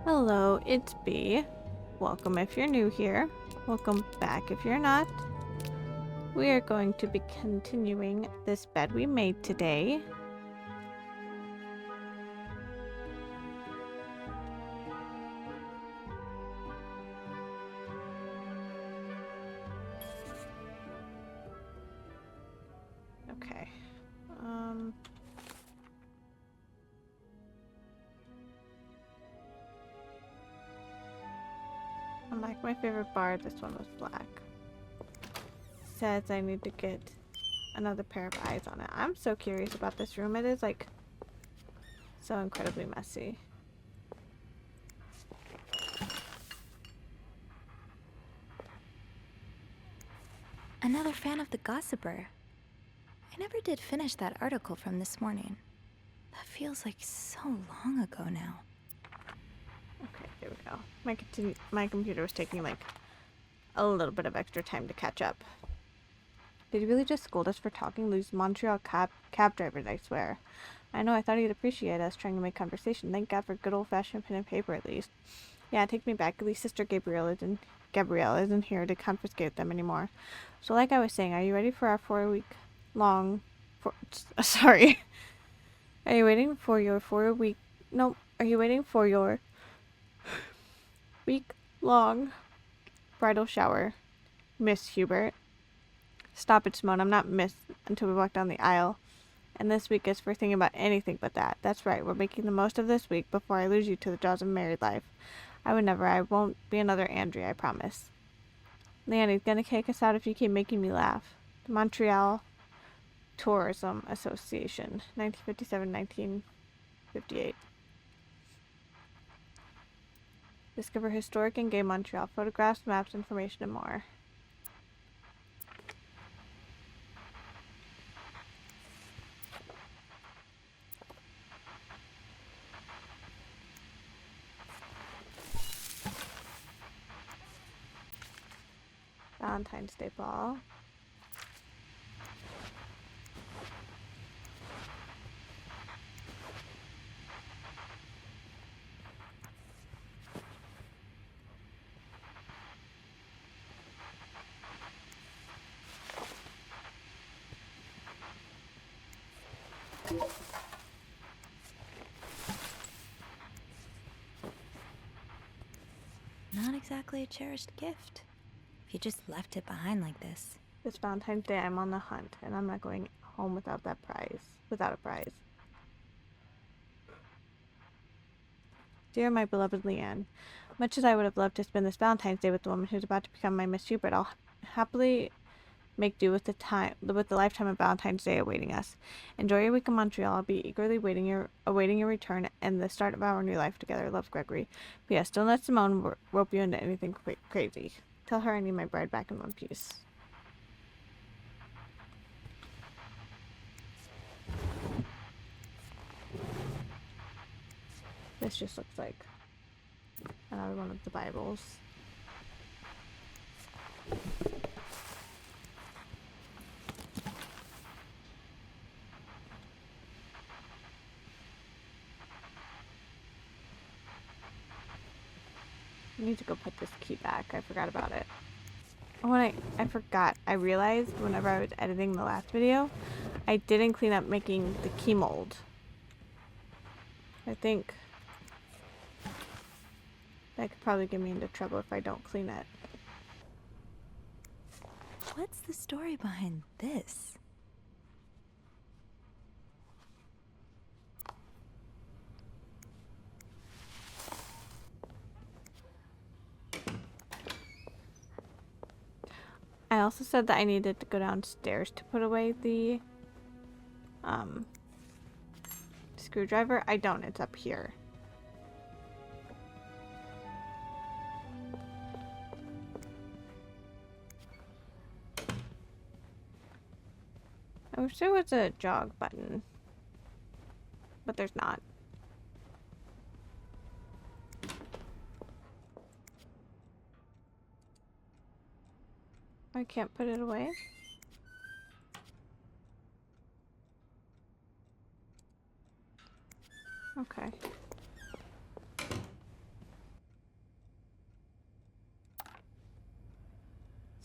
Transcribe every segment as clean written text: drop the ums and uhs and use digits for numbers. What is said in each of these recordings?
Hello, it's B. Welcome if you're new here. Welcome back if you're not. We are going to be continuing this bed we made today. Okay. Unlike my favorite bar, this one was black. Says I need to get another pair of eyes on it. I'm so curious about this room. It is like so incredibly messy. Another fan of The Gossiper. I never did finish that article from this morning. That feels like so long ago now. Okay, there we go. My computer was taking like a little bit of extra time to catch up. Did he really just scold us for talking? These Montreal cab drivers, I swear. I know, I thought he'd appreciate us trying to make conversation. Thank God for good old-fashioned pen and paper, at least. Yeah, take me back. At least Sister Gabrielle isn't here to confiscate them anymore. So like I was saying, are you ready for our 4-week long... sorry. Are you waiting for your 4-week... No, are you waiting for your week-long bridal shower, Miss Hubert? Stop it, Simone. I'm not Miss until we walk down the aisle. And this week is for thinking about anything but that. That's right. We're making the most of this week before I lose you to the jaws of married life. I won't be another Andrea, I promise. Leanne, he's gonna kick us out if you keep making me laugh. The Montreal Tourism Association, 1957-1958. Discover historic and gay Montreal. Photographs, maps, information, and more. Valentine's Day Ball. Not exactly a cherished gift. If you just left it behind like this. This Valentine's Day, I'm on the hunt, and I'm not going home without that prize. Without a prize. Dear my beloved Leanne, much as I would have loved to spend this Valentine's Day with the woman who's about to become my Miss Hubert, I'll happily make do with the lifetime of Valentine's Day awaiting us. Enjoy your week in Montreal. I'll be eagerly awaiting your return and the start of our new life together. Love, Gregory. P.S. Don't let Simone rope you into anything crazy. Tell her I need my bride back in one piece. This just looks like another one of the Bibles. I need to go put this key back. I forgot about it. I realized whenever I was editing the last video, I didn't clean up making the key mold. I think that could probably get me into trouble if I don't clean it. What's the story behind this? I also said that I needed to go downstairs to put away the screwdriver. I don't. It's up here. I wish there was a jog button, but there's not. I can't put it away. Okay.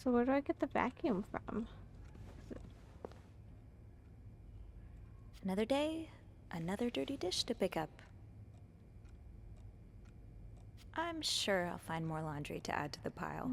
So where do I get the vacuum from? Another day, another dirty dish to pick up. I'm sure I'll find more laundry to add to the pile.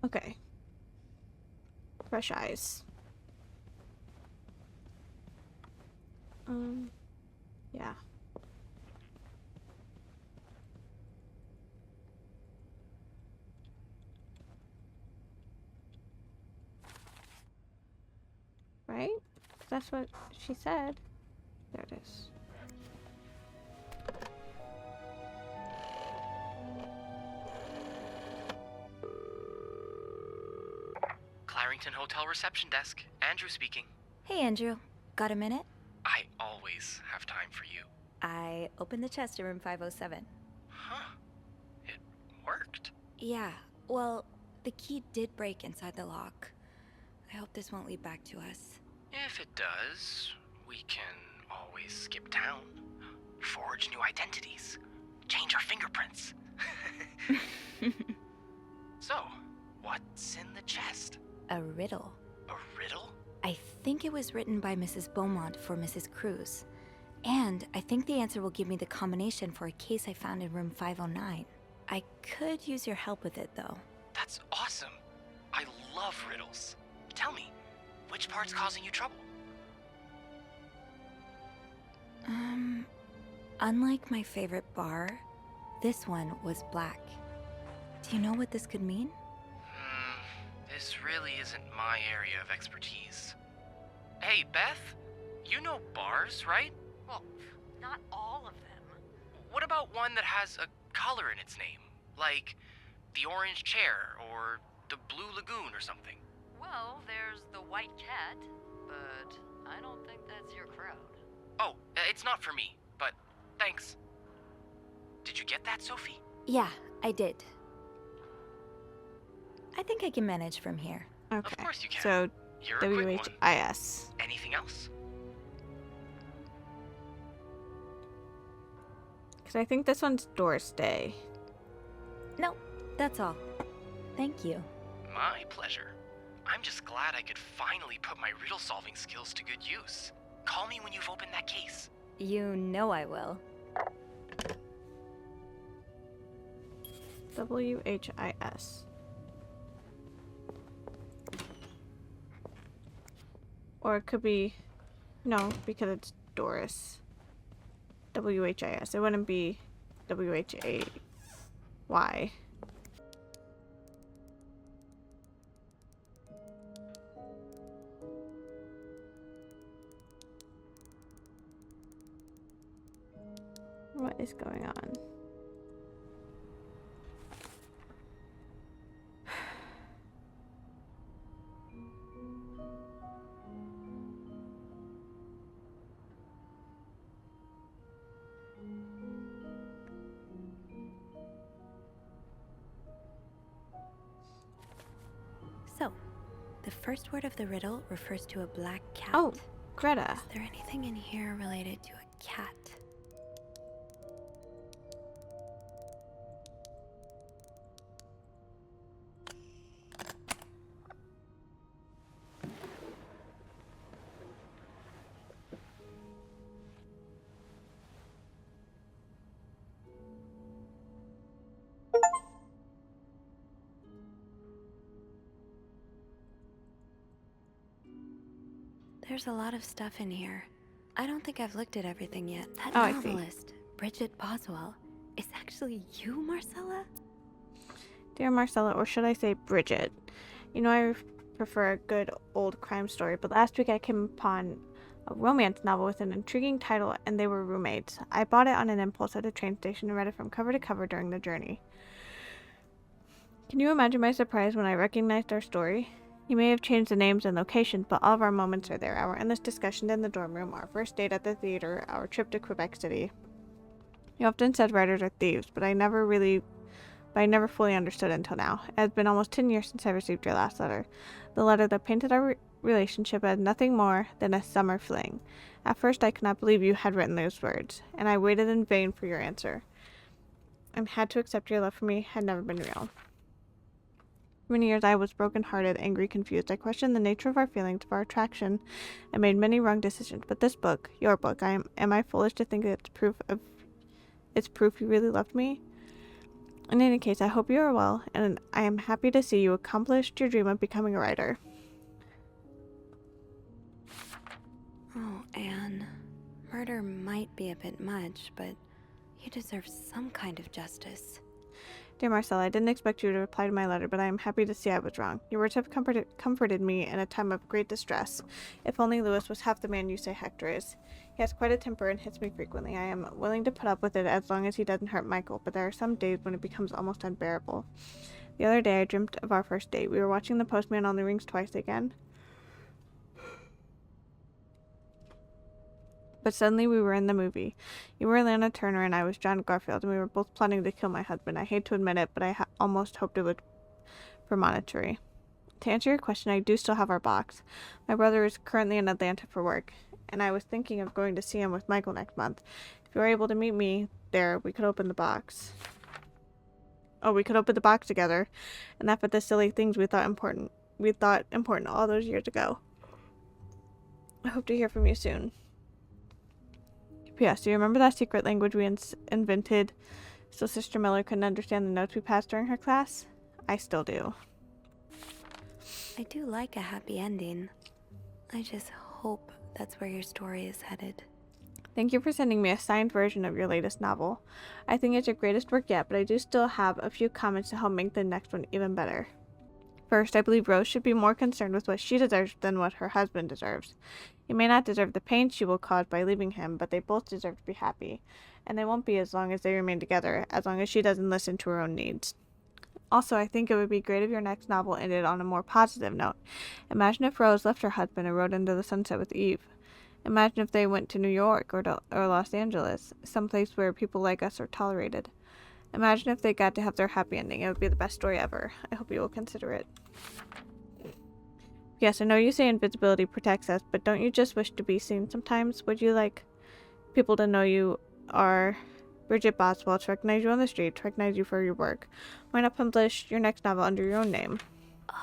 Okay. Fresh eyes. Yeah. Right? 'Cause that's what she said. There it is. Clarington Hotel reception desk. Andrew speaking. Hey, Andrew. Got a minute? I always have time for you. I opened the chest in room 507. Huh? It worked? Yeah, well, the key did break inside the lock. I hope this won't lead back to us. If it does, we can always skip town. Forge new identities. Change our fingerprints. So, what's in the chest? A riddle. A riddle? I think it was written by Mrs. Beaumont for Mrs. Cruz. And I think the answer will give me the combination for a case I found in room 509. I could use your help with it, though. That's awesome. I love riddles. Tell me, which part's causing you trouble? Unlike my favorite bar, this one was black. Do you know what this could mean? This really isn't my area of expertise. Hey, Beth, you know bars, right? Well, not all of them. What about one that has a color in its name? Like the Orange Chair or the Blue Lagoon or something? Well, there's the White Cat, but I don't think that's your crowd. Oh, it's not for me, but thanks. Did you get that, Sophie? Yeah, I did. I think I can manage from here. Okay. Of course you can. So You're a quick one. WHIS. Anything else? Because I think this one's Doris Day. No, that's all. Thank you. My pleasure. I'm just glad I could finally put my riddle-solving skills to good use. Call me when you've opened that case. You know I will. WHIS. Or it could be... No, because it's Doris. WHIS. It wouldn't be WHAY. What is going on? So, the first word of the riddle refers to a black cat. Oh. Greta. Is there anything in here related to a cat? There's a lot of stuff in here. I don't think I've looked at everything yet. That Oh, I see. novelist, Bridget Boswell, is actually you, Marcella? Dear Marcella, or should I say Bridget? You know I prefer a good old crime story, but last week I came upon a romance novel with an intriguing title, and they were roommates. I bought it on an impulse at a train station and read it from cover to cover during the journey. Can you imagine my surprise when I recognized our story? You may have changed the names and locations, but all of our moments are there. Our endless discussion in the dorm room, our first date at the theater, our trip to Quebec City. You often said writers are thieves, but I never fully understood until now. It has been almost 10 years since I received your last letter. The letter that painted our relationship as nothing more than a summer fling. At first I could not believe you had written those words, and I waited in vain for your answer, and had to accept your love for me had never been real. For many years I was broken-hearted, angry, confused. I questioned the nature of our feelings, of our attraction, and made many wrong decisions. But this book, your book, am I foolish to think it's proof you really loved me? In any case, I hope you are well, and I am happy to see you accomplished your dream of becoming a writer. Oh, Anne. Murder might be a bit much, but you deserve some kind of justice. Dear Marcella, I didn't expect you to reply to my letter, but I am happy to see I was wrong. Your words have comforted me in a time of great distress. If only Louis was half the man you say Hector is. He has quite a temper and hits me frequently. I am willing to put up with it as long as he doesn't hurt Michael, but there are some days when it becomes almost unbearable. The other day I dreamt of our first date. We were watching The Postman only rings twice again. But suddenly we were in the movie. You were Lana Turner and I was John Garfield, and we were both plotting to kill my husband. I hate to admit it, but I almost hoped it was premonitory. To answer your question, I do still have our box. My brother is currently in Atlanta for work, and I was thinking of going to see him with Michael next month. If you were able to meet me there, we could open the box. Oh, we could open the box together, and laugh at the silly things we thought important all those years ago. I hope to hear from you soon. P.S. Do you remember that secret language we invented so Sister Miller couldn't understand the notes we passed during her class? I still do. I do like a happy ending. I just hope that's where your story is headed. Thank you for sending me a signed version of your latest novel. I think it's your greatest work yet, but I do still have a few comments to help make the next one even better. First, I believe Rose should be more concerned with what she deserves than what her husband deserves. He may not deserve the pain she will cause by leaving him, but they both deserve to be happy, and they won't be as long as they remain together, as long as she doesn't listen to her own needs. Also, I think it would be great if your next novel ended on a more positive note. Imagine if Rose left her husband and rode into the sunset with Eve. Imagine if they went to New York or Los Angeles, someplace where people like us are tolerated. Imagine if they got to have their happy ending. It would be the best story ever. I hope you will consider it. Yes, I know you say invisibility protects us, but don't you just wish to be seen sometimes? Would you like people to know you are Bridget Boswell, to recognize you on the street, to recognize you for your work? Why not publish your next novel under your own name?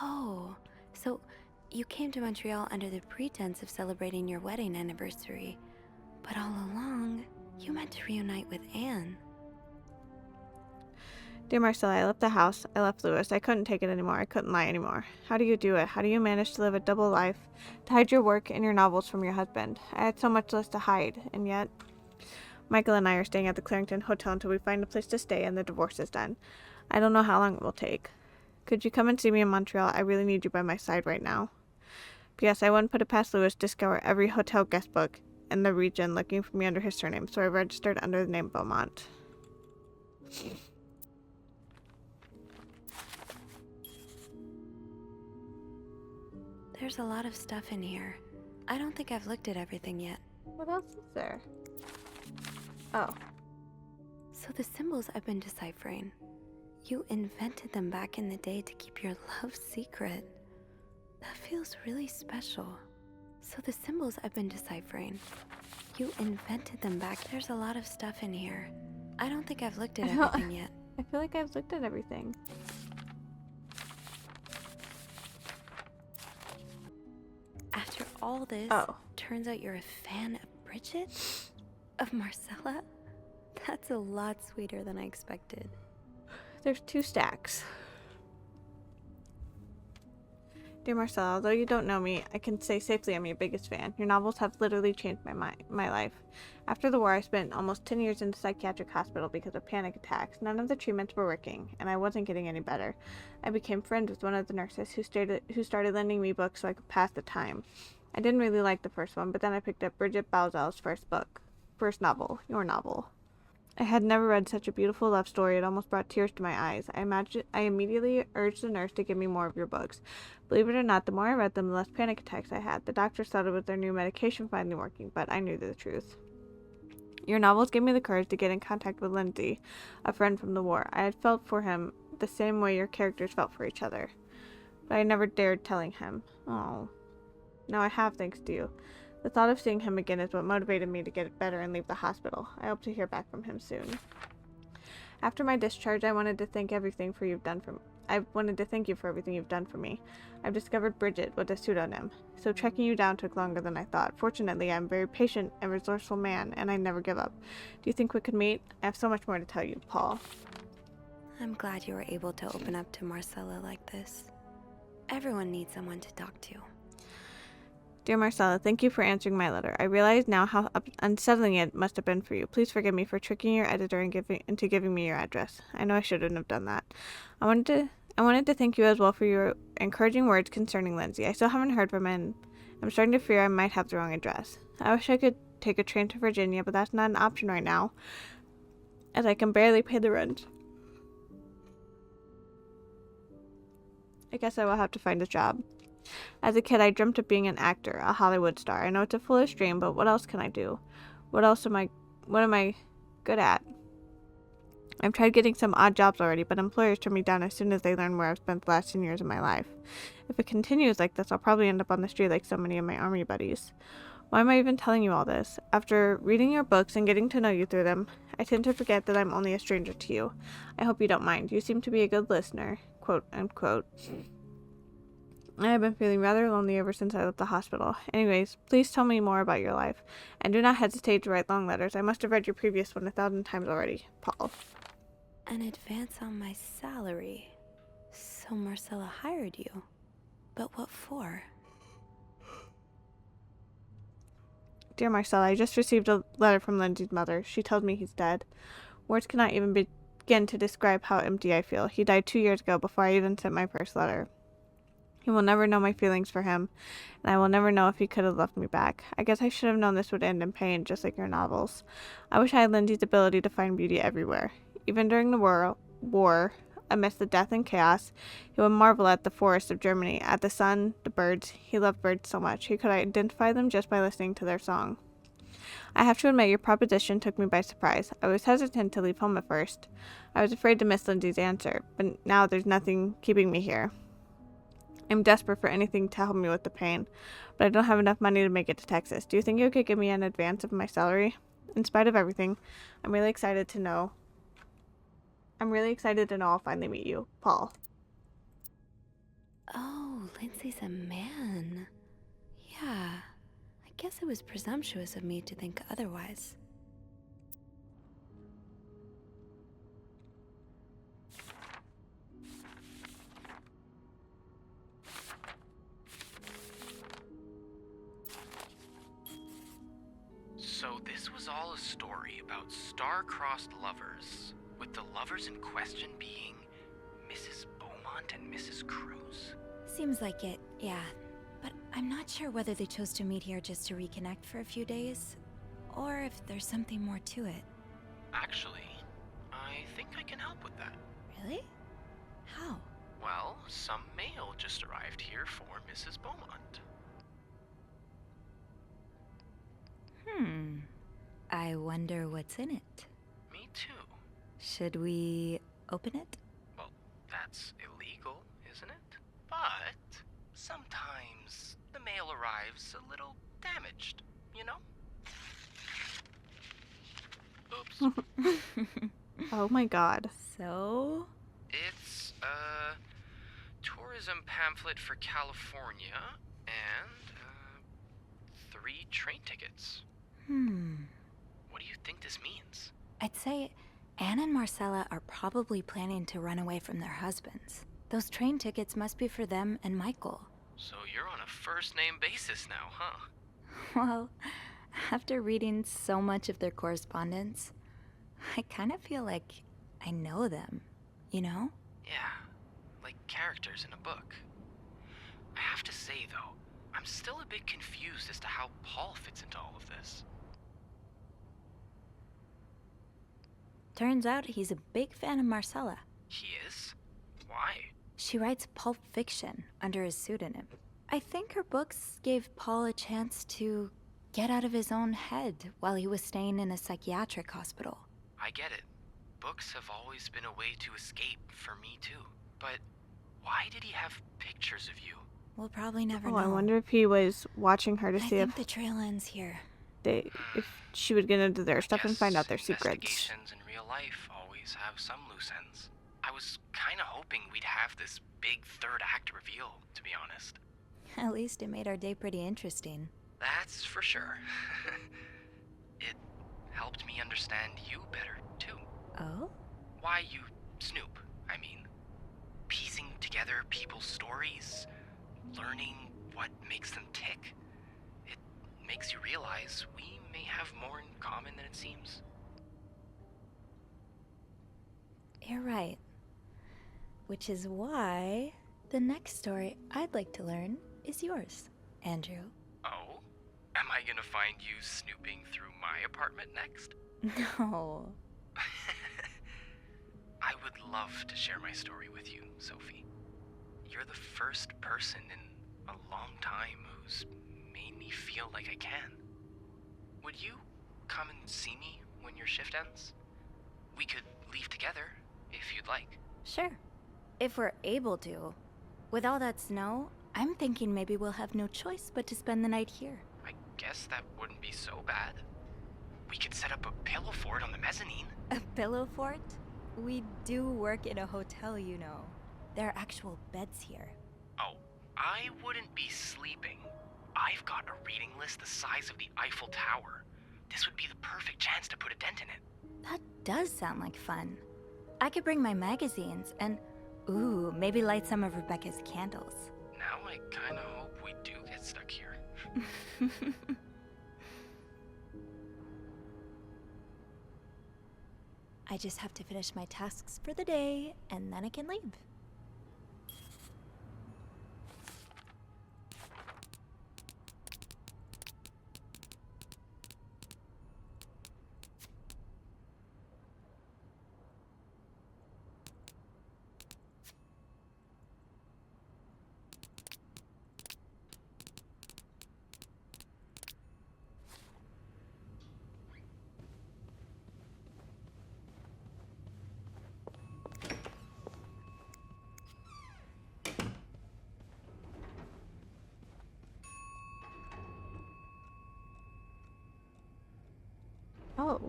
Oh, so you came to Montreal under the pretense of celebrating your wedding anniversary, but all along, you meant to reunite with Anne. Dear Marcella, I left the house. I left Louis. I couldn't take it anymore. I couldn't lie anymore. How do you do it? How do you manage to live a double life, to hide your work and your novels from your husband? I had so much less to hide, and yet... Michael and I are staying at the Clarington Hotel until we find a place to stay and the divorce is done. I don't know how long it will take. Could you come and see me in Montreal? I really need you by my side right now. P.S. I wouldn't put it past Louis to scour every hotel guest book in the region looking for me under his surname, so I registered under the name Beaumont. There's a lot of stuff in here. I don't think I've looked at everything yet. What else is there? Oh. So the symbols I've been deciphering, you invented them back in the day to keep your love secret. That feels really special. So the symbols I've been deciphering, you invented them back. There's a lot of stuff in here. I don't think I've looked at I don't- everything yet. I feel like I've looked at everything. After all this, Oh. turns out you're a fan of Bridget? Of Marcella? That's a lot sweeter than I expected. There's 2 stacks. Dear Marcella, although you don't know me, I can say safely I'm your biggest fan. Your novels have literally changed my life. After the war, I spent almost 10 years in a psychiatric hospital because of panic attacks. None of the treatments were working, and I wasn't getting any better. I became friends with one of the nurses who started lending me books so I could pass the time. I didn't really like the first one, but then I picked up Bridget Balzell's first novel, your novel. I had never read such a beautiful love story. It almost brought tears to my eyes. I immediately urged the nurse to give me more of your books. Believe it or not, the more I read them, the less panic attacks I had. The doctors thought it was their new medication finally working, but I knew the truth. Your novels gave me the courage to get in contact with Lindsay, a friend from the war. I had felt for him the same way your characters felt for each other, but I never dared telling him. Oh. Now I have, thanks to you. The thought of seeing him again is what motivated me to get better and leave the hospital. I hope to hear back from him soon. After my discharge, I wanted to thank you for everything you've done for me. I've discovered Bridget with a pseudonym, so tracking you down took longer than I thought. Fortunately, I'm a very patient and resourceful man, and I never give up. Do you think we could meet? I have so much more to tell you, Paul. I'm glad you were able to open up to Marcella like this. Everyone needs someone to talk to. Dear Marcella, thank you for answering my letter. I realize now how unsettling it must have been for you. Please forgive me for tricking your editor into giving me your address. I know I shouldn't have done that. I wanted to thank you as well for your encouraging words concerning Lindsay. I still haven't heard from him. I'm starting to fear I might have the wrong address. I wish I could take a train to Virginia, but that's not an option right now, as I can barely pay the rent. I guess I will have to find a job. As a kid, I dreamt of being an actor, a Hollywood star. I know it's a foolish dream, but what else can I do? What am I good at? I've tried getting some odd jobs already, but employers turn me down as soon as they learn where I've spent the last 10 years of my life. If it continues like this, I'll probably end up on the street like so many of my army buddies. Why am I even telling you all this? After reading your books and getting to know you through them, I tend to forget that I'm only a stranger to you. I hope you don't mind. You seem to be a good listener. Quote, unquote. I have been feeling rather lonely ever since I left the hospital. Anyways, please tell me more about your life. And do not hesitate to write long letters. I must have read your previous one 1,000 times already. Paul. An advance on my salary. So Marcella hired you. But what for? Dear Marcella, I just received a letter from Lindsay's mother. She tells me he's dead. Words cannot even begin to describe how empty I feel. He died 2 years ago before I even sent my first letter. He will never know my feelings for him, and I will never know if he could have loved me back. I guess I should have known this would end in pain, just like your novels. I wish I had Lindsay's ability to find beauty everywhere. Even during the war, amidst the death and chaos, he would marvel at the forests of Germany, at the sun, the birds. He loved birds so much, he could identify them just by listening to their song. I have to admit, your proposition took me by surprise. I was hesitant to leave home at first. I was afraid to miss Lindsay's answer, but now there's nothing keeping me here. I'm desperate for anything to help me with the pain, but I don't have enough money to make it to Texas. Do you think you could give me an advance of my salary? In spite of everything, I'm really excited to know I'll finally meet you, Paul. Oh, Lindsay's a man. Yeah, I guess it was presumptuous of me to think otherwise. So this was all a story about star-crossed lovers, with the lovers in question being Mrs. Beaumont and Mrs. Cruz? Seems like it, yeah. But I'm not sure whether they chose to meet here just to reconnect for a few days, or if there's something more to it. Actually, I think I can help with that. Really? How? Well, some mail just arrived here for Mrs. Beaumont. I wonder what's in it. Me too. Should we open it? Well, that's illegal, isn't it? But sometimes the mail arrives a little damaged, you know? Oops. Oh my god. So? It's a tourism pamphlet for California and 3 train tickets. What do you think this means? I'd say Anne and Marcella are probably planning to run away from their husbands. Those train tickets must be for them and Michael. So you're on a first-name basis now, huh? Well, after reading so much of their correspondence, I kind of feel like I know them, you know? Yeah, like characters in a book. I have to say, though, I'm still a bit confused as to how Paul fits into all of this. Turns out he's a big fan of Marcella. He is? Why? She writes pulp fiction under his pseudonym. I think her books gave Paul a chance to get out of his own head while he was staying in a psychiatric hospital. I get it. Books have always been a way to escape for me, too. But why did he have pictures of you? We'll probably never Oh, know. I wonder if he was watching her to I see think if the trail ends here. if she would get into their stuff and Guess find out their secrets. Investigations in real life always have some loose ends. I was kind of hoping we'd have this big third act reveal, to be honest. At least it made our day pretty interesting. That's for sure. It helped me understand you better, too. Oh? Why you snoop, I mean. Piecing together people's stories, learning what makes them tick. It makes you realize we may have more in common than it seems. You're right. Which is why the next story I'd like to learn is yours, Andrew. Oh? Am I gonna find you snooping through my apartment next? No. I would love to share my story with you, Sophie. You're the first person in a long time who's made me feel like I can. Would you come and see me when your shift ends? We could leave together, if you'd like. Sure. If we're able to. With all that snow, I'm thinking maybe we'll have no choice but to spend the night here. I guess that wouldn't be so bad. We could set up a pillow fort on the mezzanine. A pillow fort? We do work in a hotel, you know. There are actual beds here. Oh, I wouldn't be sleeping. I've got a reading list the size of the Eiffel Tower. This would be the perfect chance to put a dent in it. That does sound like fun. I could bring my magazines and, ooh, maybe light some of Rebecca's candles. Now I kinda hope we do get stuck here. I just have to finish my tasks for the day, and then I can leave. Oh.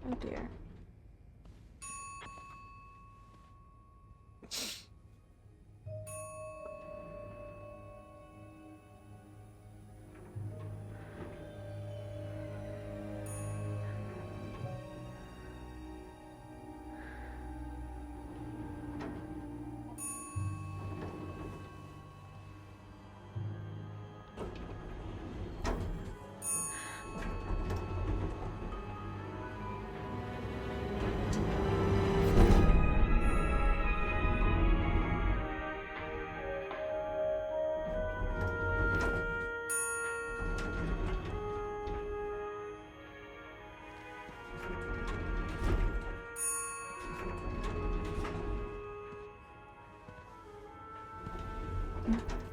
Oh dear.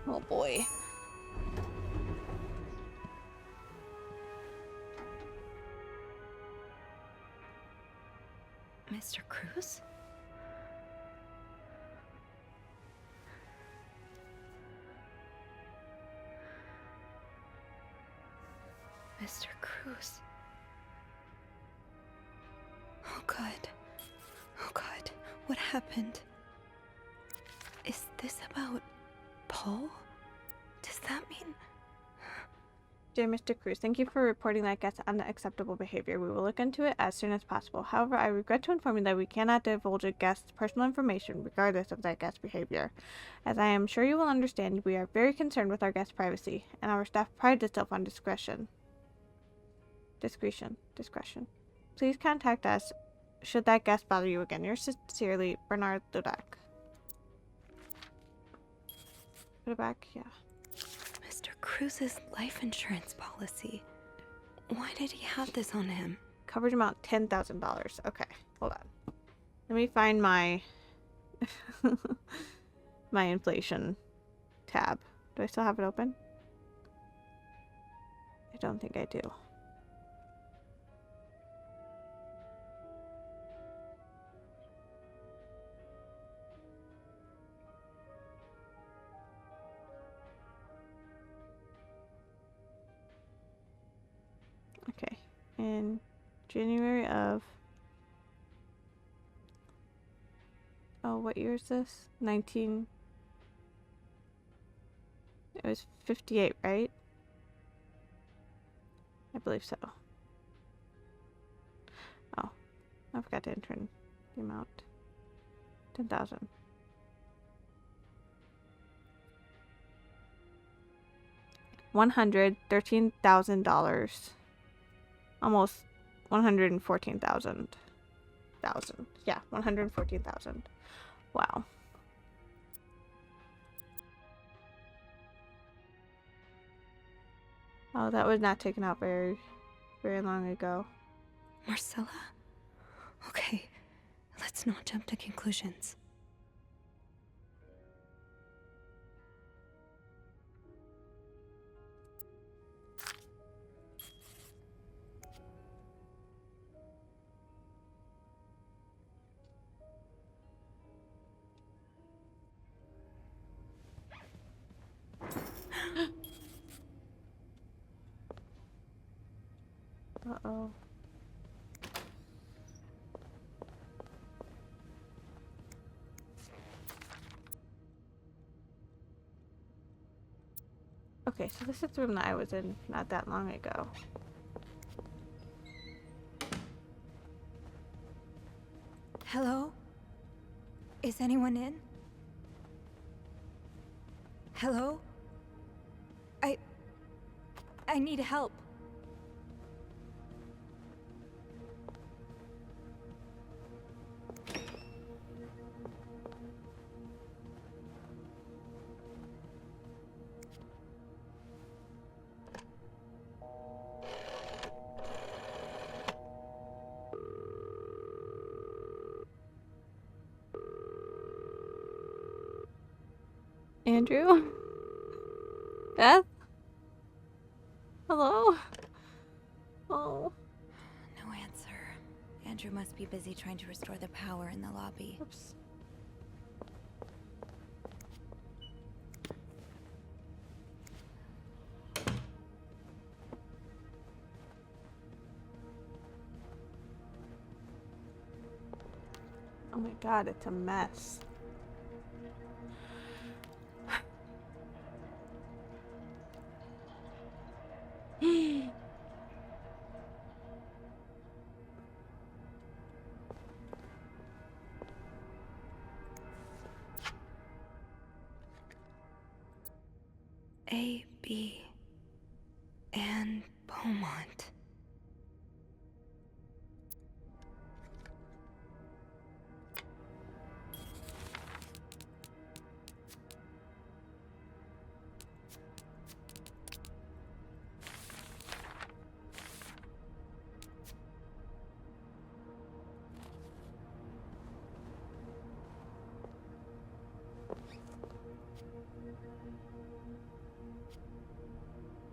Oh boy. Mr. Cruz? Mr. Cruz. Oh God. Oh God. What happened? Is this about Paul? Does that mean... Dear Mr. Cruz, thank you for reporting that guest's unacceptable behavior. We will look into it as soon as possible. However, I regret to inform you that we cannot divulge a guest's personal information regardless of that guest's behavior. As I am sure you will understand, we are very concerned with our guest's privacy, and our staff prides itself on discretion. Discretion. Please contact us should that guest bother you again. Yours sincerely, Bernard Ludak. Put it back? Yeah. Mr. Cruz's life insurance policy. Why did he have this on him? Coverage amount $10,000. Okay, hold on. Let me find my my inflation tab. Do I still have it open? I don't think I do. Okay, in January of... Oh, what year is this? 19... It was 58, right? I believe so. Oh, I forgot to enter in the amount. 10,000. $113,000. Almost 114,000. Yeah, 114,000. Wow. Oh, that was not taken out very long ago. Marcella? Okay, let's not jump to conclusions. Uh-oh. Okay, so this is the room that I was in not that long ago. Hello? Is anyone in? Hello? I need help. Andrew? Beth? Hello? Oh. No answer. Andrew must be busy trying to restore the power in the lobby. Oops. Oh my god, it's a mess. A, B, and Beaumont.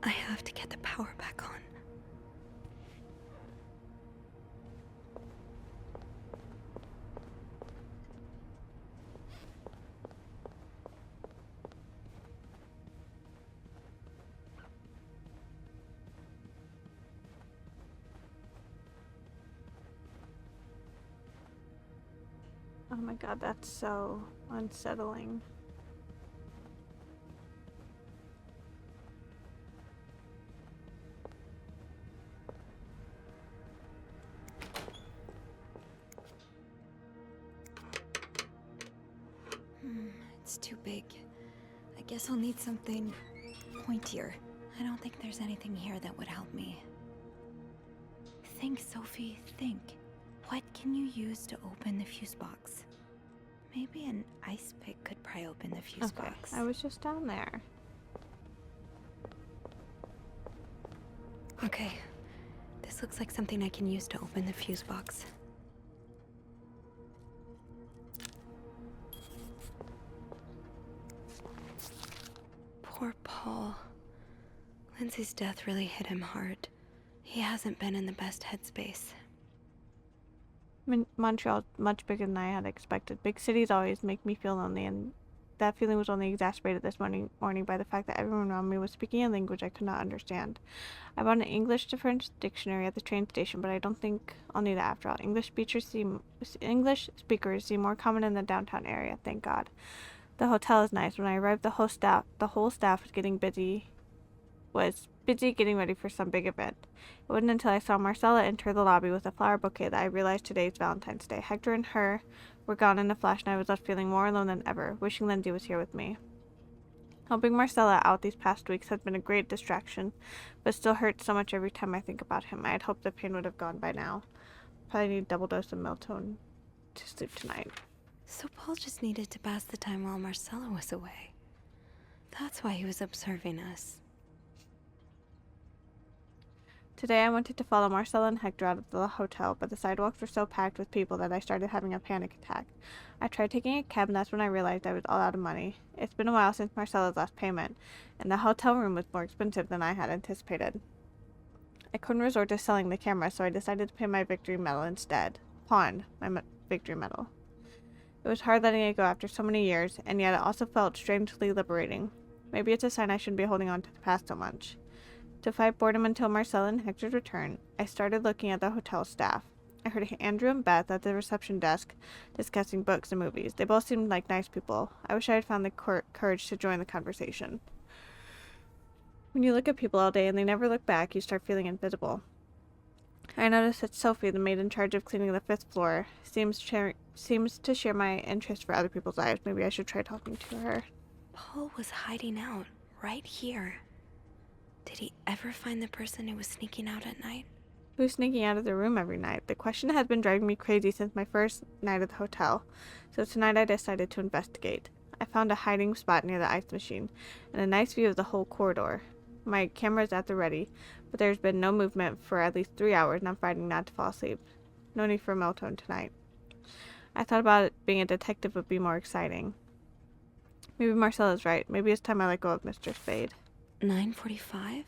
I have to get the power back on. Oh my god, that's so unsettling. It's too big. I guess I'll need something pointier. I don't think there's anything here that would help me. Think, Sophie, think. What can you use to open the fuse box? Maybe an ice pick could pry open the fuse Okay, box. I was just down there. Okay. This looks like something I can use to open the fuse box. Poor Paul. Lindsay's death really hit him hard. He hasn't been in the best headspace. Montreal's much bigger than I had expected. Big cities always make me feel lonely, and that feeling was only exacerbated this morning by the fact that everyone around me was speaking a language I could not understand. I bought an English to French dictionary at the train station, but I don't think I'll need it after all. English speakers seem more common in the downtown area, thank God. The hotel is nice. When I arrived, the whole staff was busy getting ready for some big event. It wasn't until I saw Marcella enter the lobby with a flower bouquet that I realized today's Valentine's Day. Hector and her were gone in a flash, and I was left feeling more alone than ever, wishing Lindsay was here with me. Helping Marcella out these past weeks has been a great distraction, but still hurts so much every time I think about him. I had hoped the pain would have gone by now. Probably need a double dose of Melatonin to sleep tonight. So Paul just needed to pass the time while Marcella was away. That's why he was observing us. Today I wanted to follow Marcella and Hector out of the hotel, but the sidewalks were so packed with people that I started having a panic attack. I tried taking a cab, and that's when I realized I was all out of money. It's been a while since Marcella's last payment, and the hotel room was more expensive than I had anticipated. I couldn't resort to selling the camera, so I decided to pay my victory medal instead. Pawn my victory medal. It was hard letting it go after so many years, and yet it also felt strangely liberating. Maybe it's a sign I shouldn't be holding on to the past so much. To fight boredom until Marcella and Hector's return, I started looking at the hotel staff. I heard Andrew and Beth at the reception desk discussing books and movies. They both seemed like nice people. I wish I had found the courage to join the conversation. When you look at people all day and they never look back, you start feeling invisible. I noticed that Sophie, the maid in charge of cleaning the 5th floor, seems to share my interest for other people's lives. Maybe I should try talking to her. Paul was hiding out right here. Did he ever find the person who was sneaking out at night? Who's sneaking out of the room every night? The question has been driving me crazy since my first night at the hotel, so tonight I decided to investigate. I found a hiding spot near the ice machine, and a nice view of the whole corridor. My camera is at the ready, but there's been no movement for at least 3 hours, and I'm fighting not to fall asleep. No need for Melatonin tonight. I thought about it being a detective would be more exciting. Maybe Marcella's right. Maybe it's time I let go of Mr. Spade. 9:45?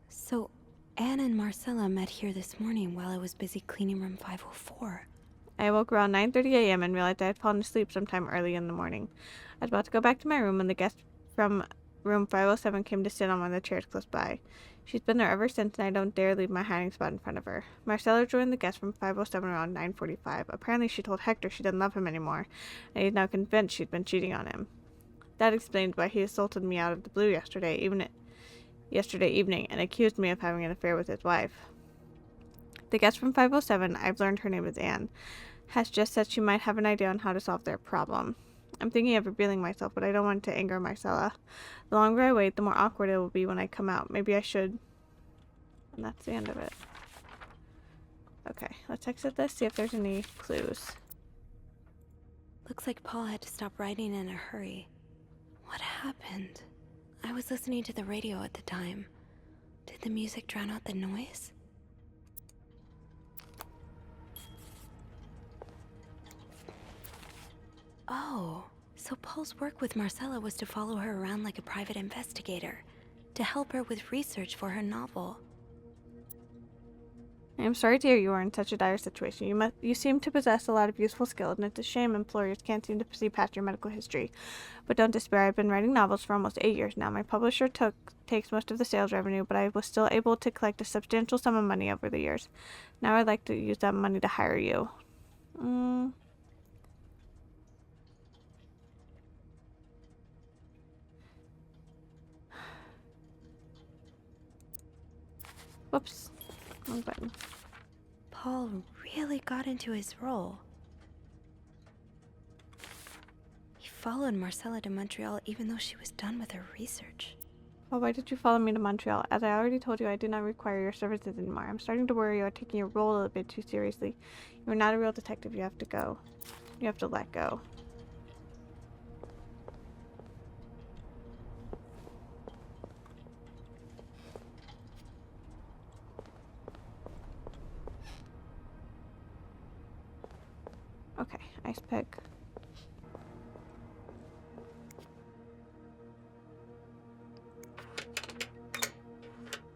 So, Anne and Marcella met here this morning while I was busy cleaning room 504. I awoke around 9:30 a.m. and realized I had fallen asleep sometime early in the morning. I was about to go back to my room when the guest from room 507 came to sit on one of the chairs close by. She's been there ever since, and I don't dare leave my hiding spot in front of her. Marcella joined the guest from 507 around 9:45. Apparently she told Hector she didn't love him anymore, and he's now convinced she'd been cheating on him. That explains why he assaulted me out of the blue yesterday evening, and accused me of having an affair with his wife. The guest from 507, I've learned her name is Anne, has just said she might have an idea on how to solve their problem. I'm thinking of revealing myself, but I don't want to anger Marcella. The longer I wait, the more awkward it will be when I come out. Maybe I should. And that's the end of it. Okay, let's exit this, see if there's any clues. Looks like Paul had to stop writing in a hurry. What happened? I was listening to the radio at the time. Did the music drown out the noise? Oh, so Paul's work with Marcella was to follow her around like a private investigator, to help her with research for her novel. I am sorry to hear you are in such a dire situation. You seem to possess a lot of useful skills, and it's a shame employers can't seem to see past your medical history. But don't despair. I've been writing novels for almost 8 years now. My publisher takes most of the sales revenue, but I was still able to collect a substantial sum of money over the years. Now I'd like to use that money to hire you. Whoops. Wrong button. Paul really got into his role. He followed Marcella to Montreal even though she was done with her research. Well, why did you follow me to Montreal? As I already told you, I do not require your services anymore. I'm starting to worry you are taking your role a bit too seriously. You are not a real detective. You have to go. You have to let go. Okay, ice pick.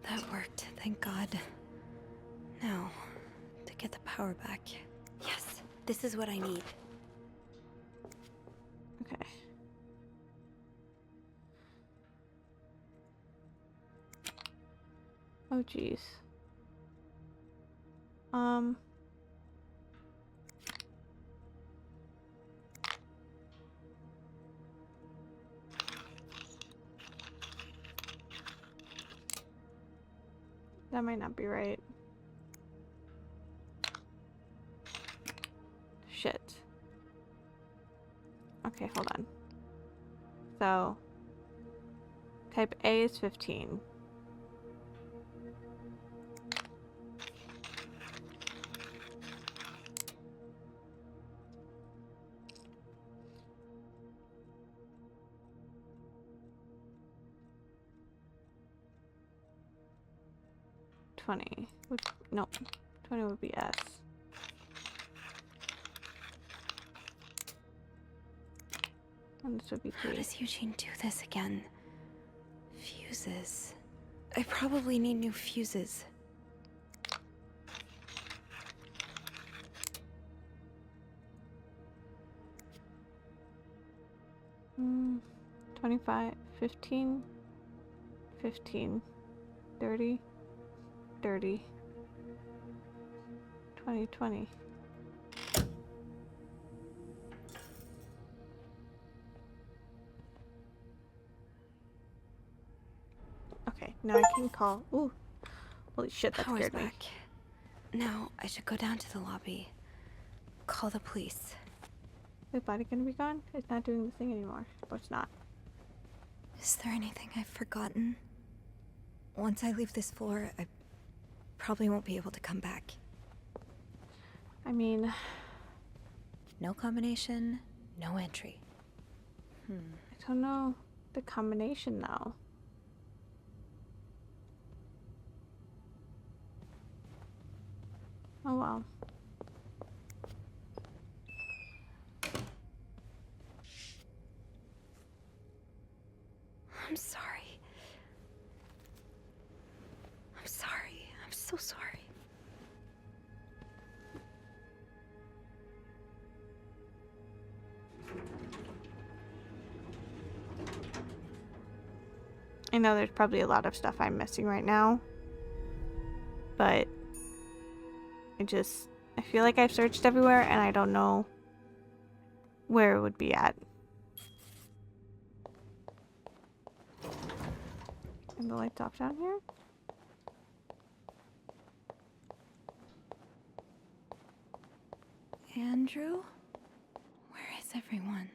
That worked, thank God. Now, to get the power back. Yes, this is what I need. Okay. Oh, jeez. That might not be right. Shit. Okay, hold on. So, type A is 15. No, 20 would be S. And this would be How T. does Eugene do this again? Fuses. I probably need new fuses. Hmm. 25, 15, 15, 30, 30, 20, 20. Okay, now I can call. Ooh. Holy shit, that Power's scared me. back. Now I should go down to the lobby. Call the police. Is body gonna be gone? It's not doing the thing anymore. Or it's not. Is there anything I've forgotten? Once I leave this floor, I probably won't be able to come back. I mean, No combination, no entry. I don't know the combination though. Oh well. I'm sorry. I'm sorry. I'm so sorry. I know there's probably a lot of stuff I'm missing right now. But I feel like I've searched everywhere and I don't know where it would be at. And the lights off down here? Andrew? Where is everyone?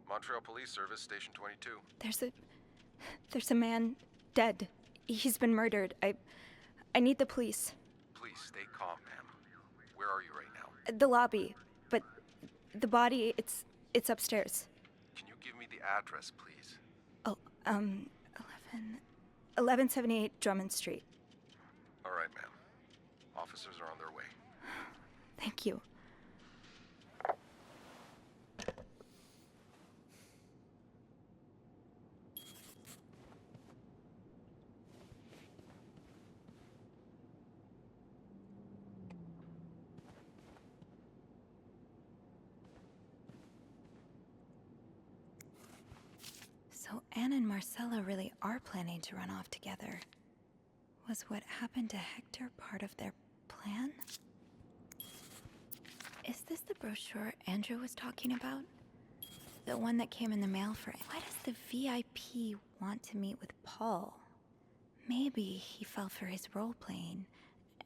Montreal Police Service, Station 22. There's a man dead. He's been murdered. I need the police. Please stay calm, ma'am. Where are you right now? The lobby, but the body, it's upstairs. Can you give me the address, please? Oh, 1178 Drummond Street. All right, ma'am. Officers are on their way. Thank you. Anne and Marcella really are planning to run off together. Was what happened to Hector part of their plan? Is this the brochure Andrew was talking about? The one that came in the mail for... Why does the VIP want to meet with Paul? Maybe he fell for his role-playing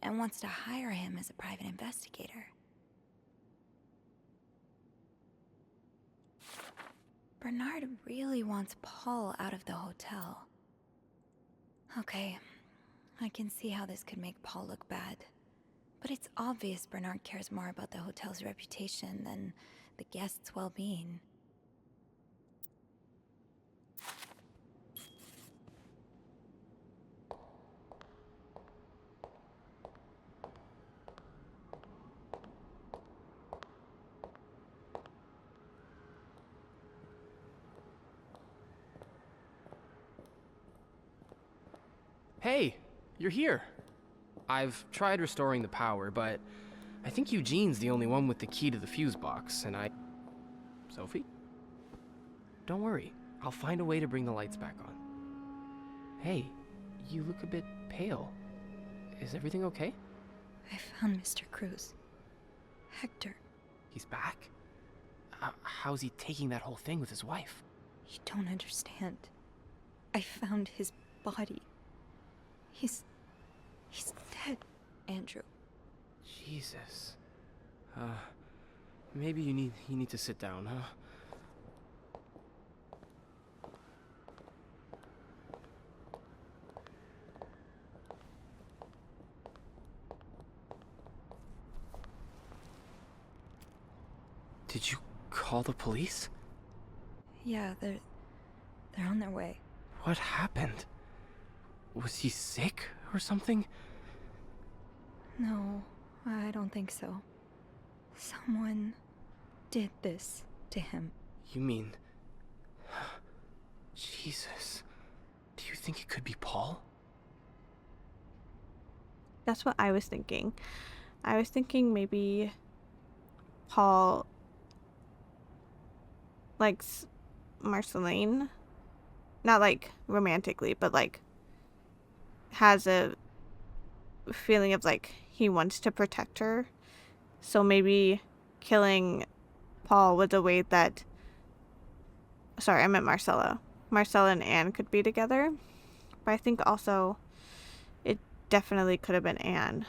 and wants to hire him as a private investigator. Bernard really wants Paul out of the hotel. Okay, I can see how this could make Paul look bad. But it's obvious Bernard cares more about the hotel's reputation than the guests' well-being. Hey, you're here. I've tried restoring the power, but I think Eugene's the only one with the key to the fuse box, and Sophie? Don't worry, I'll find a way to bring the lights back on. Hey, you look a bit pale. Is everything okay? I found Mr. Cruz. Hector. He's back? How's he taking that whole thing with his wife? You don't understand. I found his body. He's dead, Andrew. Jesus. Maybe you need to sit down, huh? Did you call the police? Yeah, they're on their way. What happened? Was he sick or something? No, I don't think so. Someone did this to him. You mean... Jesus. Do you think it could be Paul? That's what I was thinking. I was thinking maybe Paul likes Marceline. Not like romantically, but like has a feeling of like he wants to protect her. So maybe killing Paul was a way that... Sorry, I meant Marcella. Marcella and Anne could be together. But I think also it definitely could have been Anne.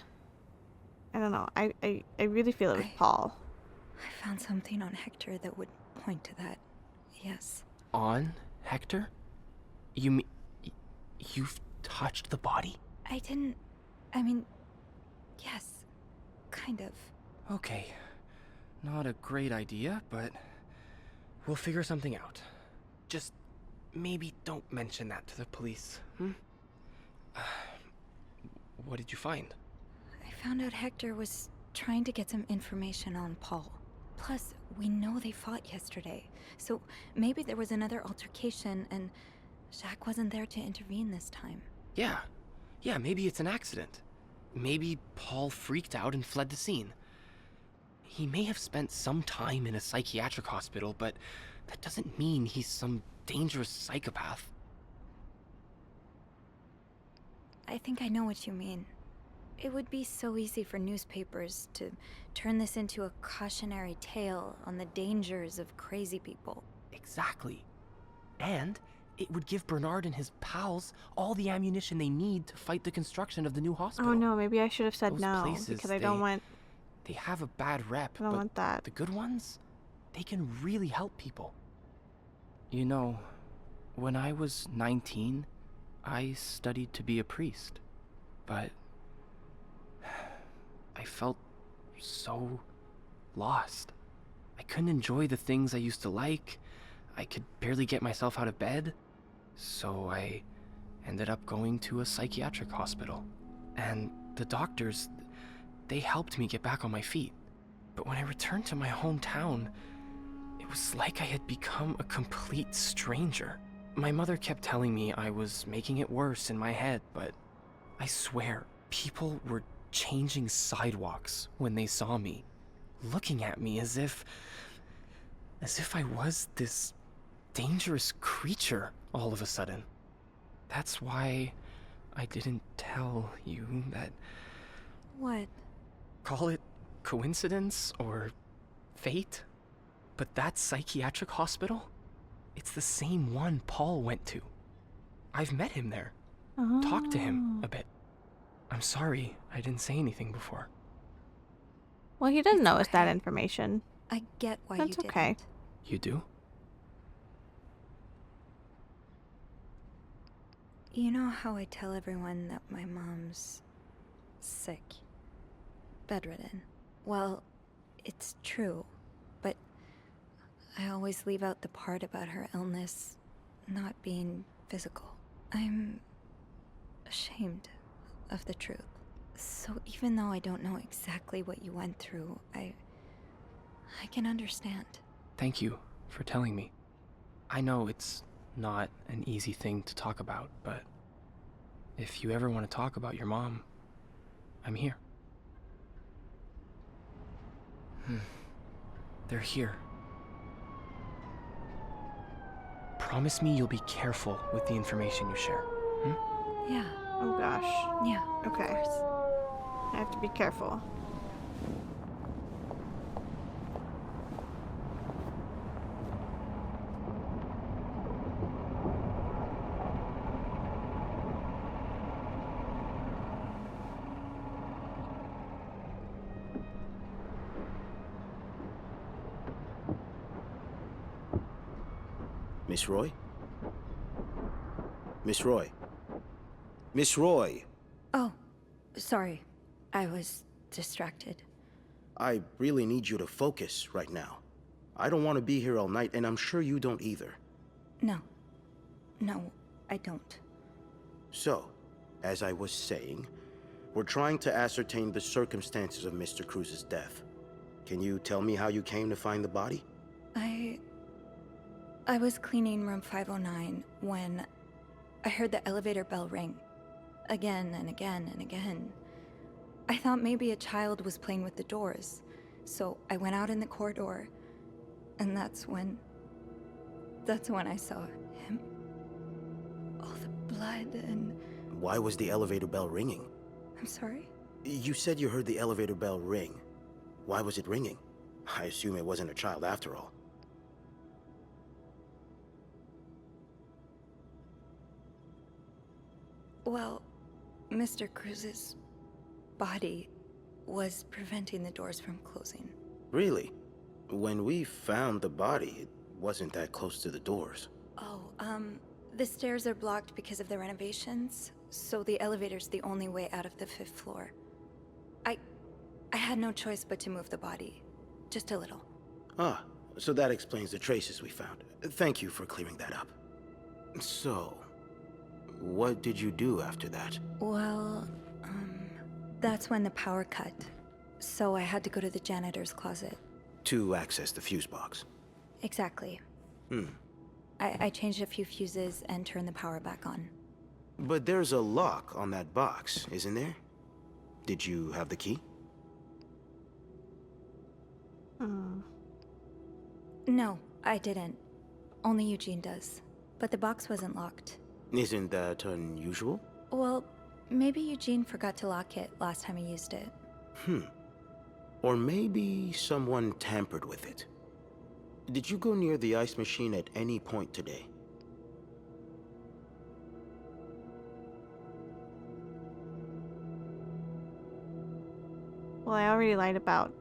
I don't know. I really feel it was Paul. I found something on Hector that would point to that. Yes. On Hector? You mean... You've touched the body? I mean, yes. Kind of. Okay. Not a great idea, but we'll figure something out. Just maybe don't mention that to the police, What did you find? I found out Hector was trying to get some information on Paul. Plus, we know they fought yesterday, so maybe there was another altercation and Jacques wasn't there to intervene this time. Yeah, maybe it's an accident. Maybe Paul freaked out and fled the scene. He may have spent some time in a psychiatric hospital, but that doesn't mean he's some dangerous psychopath. I think I know what you mean. It would be so easy for newspapers to turn this into a cautionary tale on the dangers of crazy people. Exactly. And it would give Bernard and his pals all the ammunition they need to fight the construction of the new hospital. Oh no, maybe I should have said Those no places, because I don't want... They have a bad rep, I don't but want that. the good ones, they can really help people. You know, when I was 19, I studied to be a priest. But I felt so lost. I couldn't enjoy the things I used to like. I could barely get myself out of bed. So I ended up going to a psychiatric hospital. And the doctors, they helped me get back on my feet. But when I returned to my hometown, it was like I had become a complete stranger. My mother kept telling me I was making it worse in my head, but I swear, people were changing sidewalks when they saw me, looking at me as if I was this dangerous creature all of a sudden. That's why I didn't tell you that. What? Call it coincidence or fate, but that psychiatric hospital, it's the same one Paul went to. I've met him there, talked to him a bit. I'm sorry I didn't say anything before. Well, he doesn't It's know us that okay. information. I get why That's you did okay. it. You do? You know how I tell everyone that my mom's sick, bedridden? Well, it's true, but I always leave out the part about her illness not being physical. I'm ashamed of the truth. So even though I don't know exactly what you went through, I can understand. Thank you for telling me. I know it's not an easy thing to talk about, but if you ever want to talk about your mom, I'm here. They're here. Promise me you'll be careful with the information you share. Yeah, Oh gosh. yeah, Okay. of course. I have to be careful. Miss Roy? Miss Roy? Miss Roy! Oh, sorry. I was distracted. I really need you to focus right now. I don't want to be here all night, and I'm sure you don't either. No. No, I don't. So, as I was saying, we're trying to ascertain the circumstances of Mr. Cruz's death. Can you tell me how you came to find the body? I was cleaning room 509 when I heard the elevator bell ring. Again and again and again. I thought maybe a child was playing with the doors, so I went out in the corridor, and that's when I saw him. All the blood and... Why was the elevator bell ringing? I'm sorry? You said you heard the elevator bell ring. Why was it ringing? I assume it wasn't a child after all. Well, Mr. Cruz's body was preventing the doors from closing. Really? When we found the body, it wasn't that close to the doors. Oh, the stairs are blocked because of the renovations, so the elevator's the only way out of the 5th floor. I had no choice but to move the body. Just a little. Ah, so that explains the traces we found. Thank you for clearing that up. So, what did you do after that? Well, that's when the power cut. So I had to go to the janitor's closet. To access the fuse box. Exactly. I changed a few fuses and turned the power back on. But there's a lock on that box, isn't there? Did you have the key? No, I didn't. Only Eugene does. But the box wasn't locked. Isn't that unusual? Well, maybe Eugene forgot to lock it last time he used it. Or maybe someone tampered with it. Did you go near the ice machine at any point today? Well, I already lied about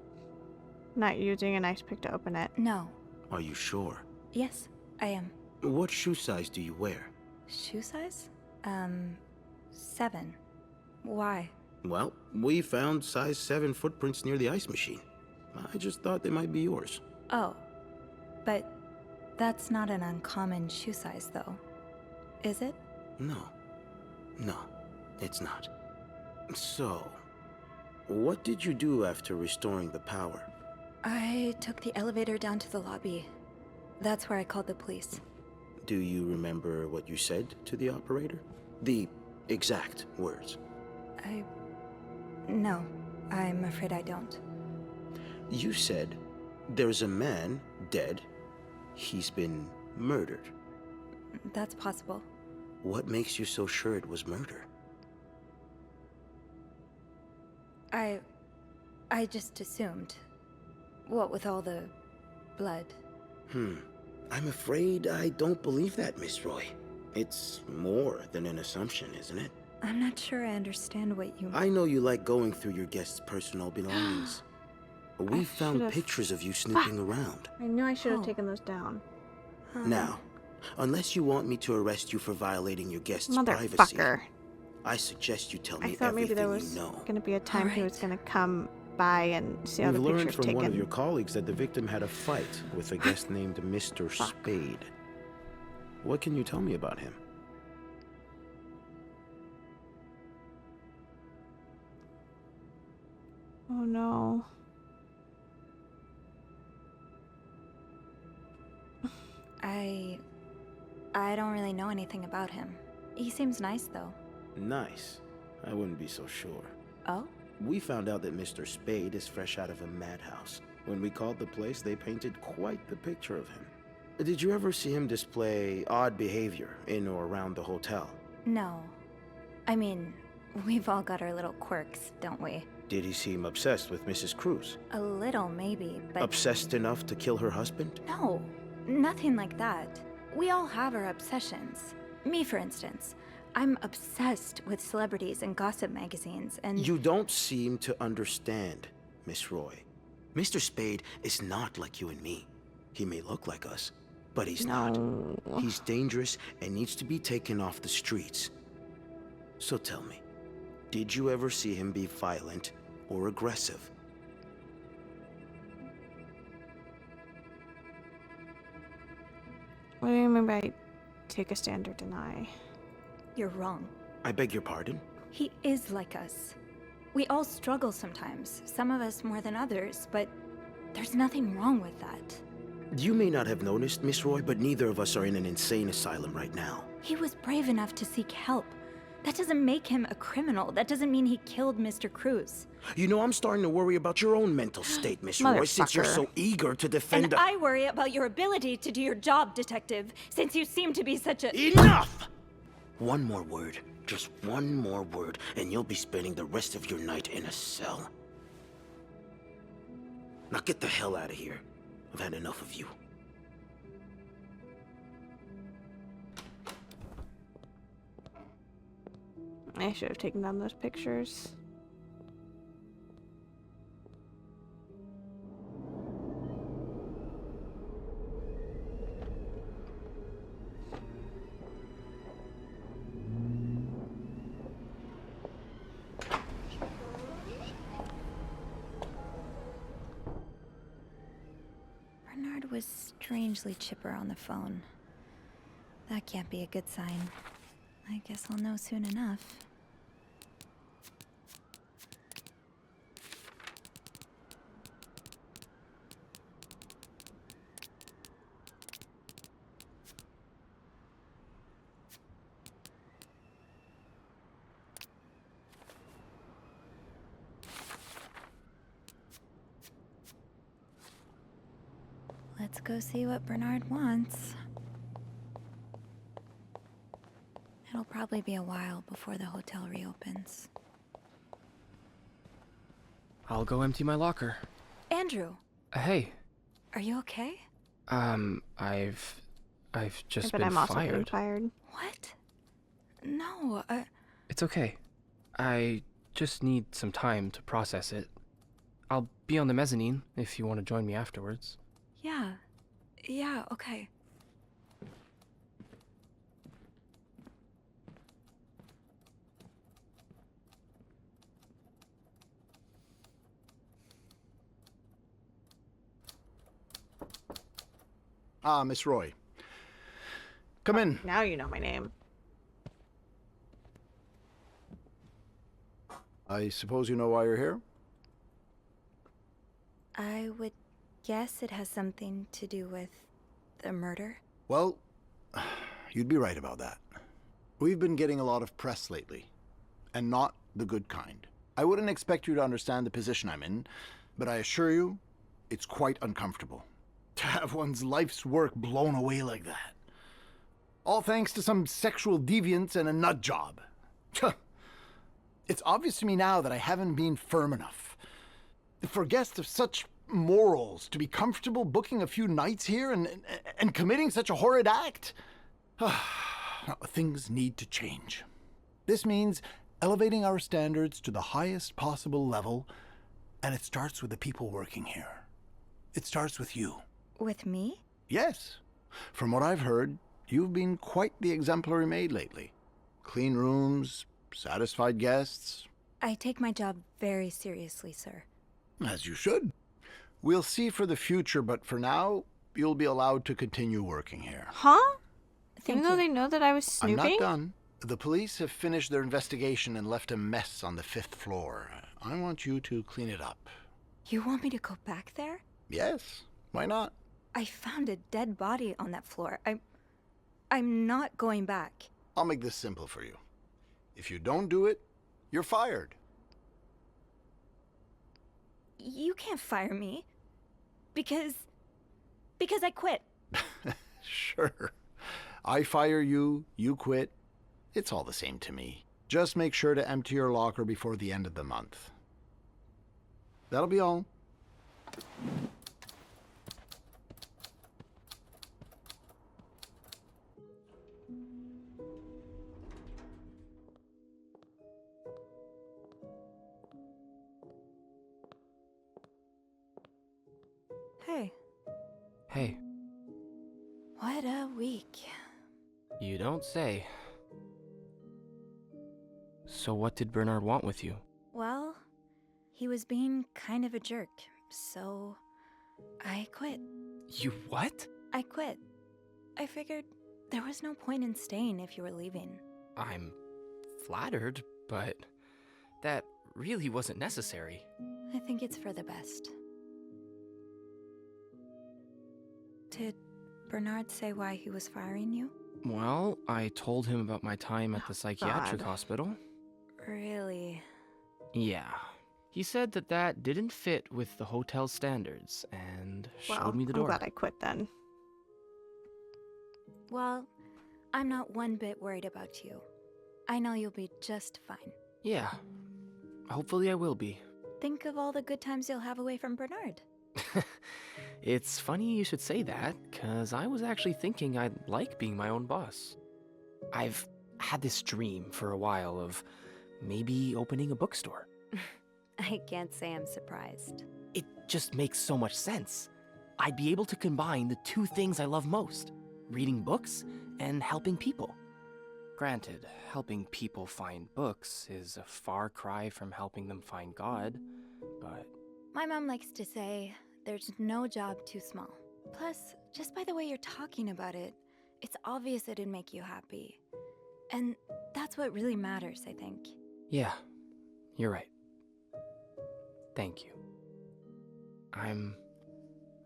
not using an ice pick to open it. No. Are you sure? Yes, I am. What shoe size do you wear? Shoe size? 7. Why? Well, we found size 7 footprints near the ice machine. I just thought they might be yours. Oh. But that's not an uncommon shoe size, though. Is it? No, it's not. So, what did you do after restoring the power? I took the elevator down to the lobby. That's where I called the police. Do you remember what you said to the operator? The exact words. No, I'm afraid I don't. You said, there's a man dead. He's been murdered. That's possible. What makes you so sure it was murder? I just assumed. What with all the blood. I'm afraid I don't believe that, Miss Roy. It's more than an assumption, isn't it? I'm not sure I understand what you... I know you like going through your guests' personal belongings. But we found should've- pictures of you snooping around. I knew I should have Oh. taken those down. Now, unless you want me to arrest you for violating your guests' privacy, Motherfucker. I suggest you tell me I thought maybe everything there was you know. gonna be a time he was Alright. gonna come by and see all We've the learned pictures from taken. one of your colleagues that the victim had a fight with a guest named Mr. Fuck. Spade. What can you tell me about him? Oh no. I don't really know anything about him. He seems nice, though. Nice. I wouldn't be so sure. Oh? We found out that Mr. Spade is fresh out of a madhouse. When we called the place, they painted quite the picture of him. Did you ever see him display odd behavior in or around the hotel? No. I mean, we've all got our little quirks, don't we? Did he seem obsessed with Mrs. Cruz? A little, maybe, but... Obsessed enough to kill her husband? No, nothing like that. We all have our obsessions. Me, for instance. I'm obsessed with celebrities and gossip magazines, and... You don't seem to understand, Miss Roy. Mr. Spade is not like you and me. He may look like us, but he's not. No. He's dangerous and needs to be taken off the streets. So tell me, did you ever see him be violent or aggressive? What do you mean by take a stand or deny? You're wrong. I beg your pardon? He is like us. We all struggle sometimes, some of us more than others, but there's nothing wrong with that. You may not have noticed, Miss Roy, but neither of us are in an insane asylum right now. He was brave enough to seek help. That doesn't make him a criminal. That doesn't mean he killed Mr. Cruz. You know, I'm starting to worry about your own mental state, Miss Roy, since you're Motherfucker. so eager to defend And I worry about your ability to do your job, Detective, since you seem to be such a... Enough! One more word, just one more word, and you'll be spending the rest of your night in a cell. Now get the hell out of here. I've had enough of you. I should have taken down those pictures. Bernard was strangely chipper on the phone. That can't be a good sign. I guess I'll know soon enough. Let's go see what Bernard wants. It'll probably be a while before the hotel reopens. I'll go empty my locker. Andrew, Hey, are you okay? I've just But been I'm also fired. getting fired. What? No, It's okay. I just need some time to process it. I'll be on the mezzanine if you want to join me afterwards. yeah, okay. Ah, Miss Roy. Come in. Now you know my name. I suppose you know why you're here? I would guess it has something to do with the murder. Well, you'd be right about that. We've been getting a lot of press lately, and not the good kind. I wouldn't expect you to understand the position I'm in, but I assure you, it's quite uncomfortable. To have one's life's work blown away like that. All thanks to some sexual deviance and a nut job. It's obvious to me now that I haven't been firm enough. For guests of such morals to be comfortable booking a few nights here and committing such a horrid act. Things need to change. This means elevating our standards to the highest possible level, and it starts with the people working here. It starts with you. With me? Yes. From what I've heard, you've been quite the exemplary maid lately. Clean rooms, satisfied guests. I take my job very seriously, sir. As you should. We'll see for the future, but for now, you'll be allowed to continue working here. Huh? Thank Even though you. they know that I was I'm snooping? not done. The police have finished their investigation and left a mess on the 5th floor. I want you to clean it up. You want me to go back there? Yes, why not? I found a dead body on that floor. I'm not going back. I'll make this simple for you. If you don't do it, you're fired. You can't fire me. Because I quit. Sure. I fire you, you quit. It's all the same to me. Just make sure to empty your locker before the end of the month. That'll be all. Hey, Hey, what a week. you don't say. So what did Bernard want with you? Well, he was being kind of a jerk, so I quit. You what? I quit. I figured there was no point in staying if you were leaving. I'm flattered, but that really wasn't necessary. I think it's for the best. Did Bernard say why he was firing you? Well, I told him about my time at the psychiatric God. hospital. Really? Yeah. He said that didn't fit with the hotel standards and Well, showed me the I'm door. glad I quit then. Well, I'm not one bit worried about you. I know you'll be just fine. Yeah. Hopefully I will be. Think of all the good times you'll have away from Bernard. It's funny you should say that, because I was actually thinking I'd like being my own boss. I've had this dream for a while of maybe opening a bookstore. I can't say I'm surprised. It just makes so much sense. I'd be able to combine the two things I love most, reading books and helping people. Granted, helping people find books is a far cry from helping them find God, but My mom likes to say there's no job too small. Plus, just by the way you're talking about it, it's obvious it'd make you happy. And that's what really matters, I think. yeah, you're right. Thank you. I'm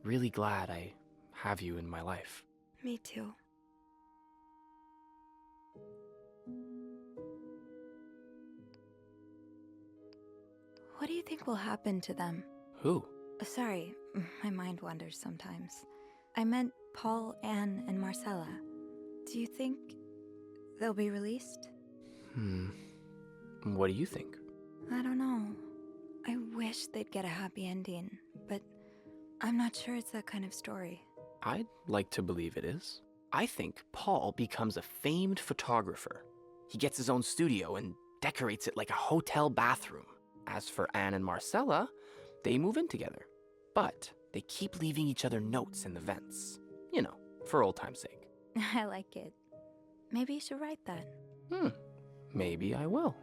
really glad I have you in my life. Me too. What do you think will happen to them? Who? Sorry, my mind wanders sometimes. I meant Paul, Anne, and Marcella. Do you think they'll be released? What do you think? I don't know. I wish they'd get a happy ending, but I'm not sure it's that kind of story. I'd like to believe it is. I think Paul becomes a famed photographer. He gets his own studio and decorates it like a hotel bathroom. As for Anne and Marcella, they move in together. But they keep leaving each other notes in the vents. You know, for old time's sake. I like it. Maybe you should write that. Maybe I will.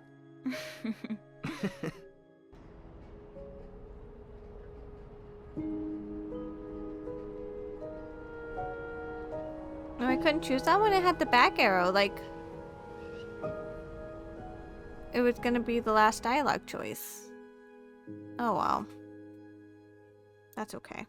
No, I couldn't choose that one. I had the back arrow. Like, it was gonna be the last dialogue choice. Oh well. That's okay.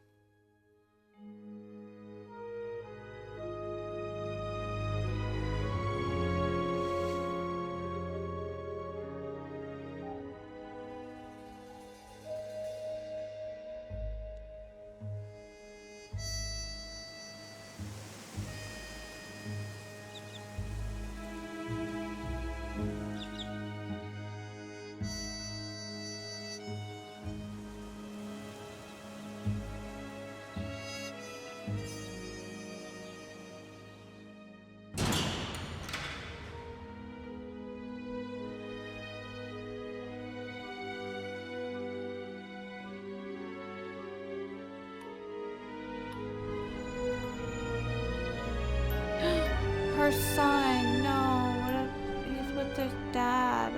son. No. What if he's with his dad?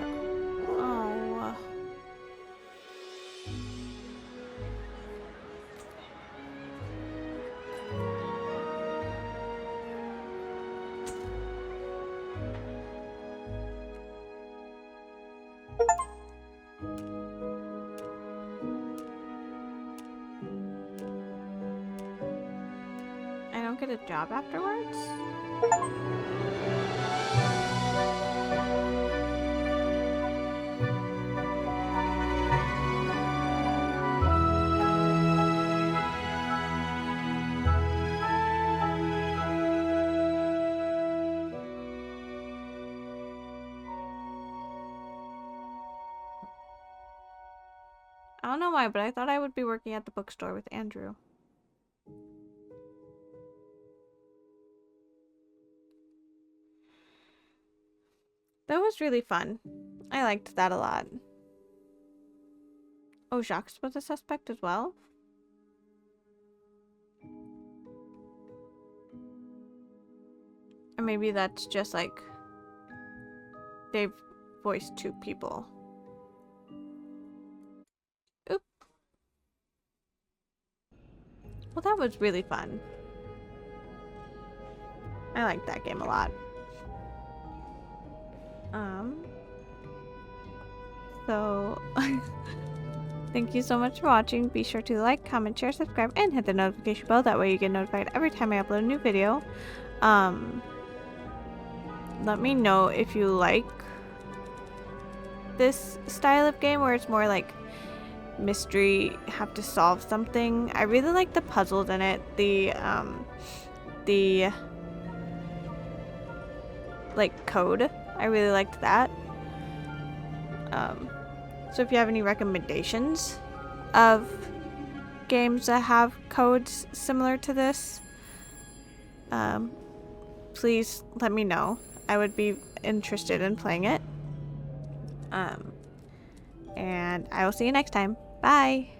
Oh. I don't get a job afterwards? I don't know why, but I thought I would be working at the bookstore with Andrew. That was really fun. I liked that a lot. Oh, Jacques was a suspect as well? Or maybe that's just like they've voiced 2 people. Oop. Well, that was really fun. I liked that game a lot. So thank you so much for watching. Be sure to like, comment, share, subscribe, and hit the notification bell. That way you get notified every time I upload a new video. Let me know if you like this style of game where it's more like mystery, have to solve something. I really like the puzzles in it. The like code. I really liked that. So if you have any recommendations of games that have codes similar to this, please let me know. I would be interested in playing it. And I will see you next time. Bye!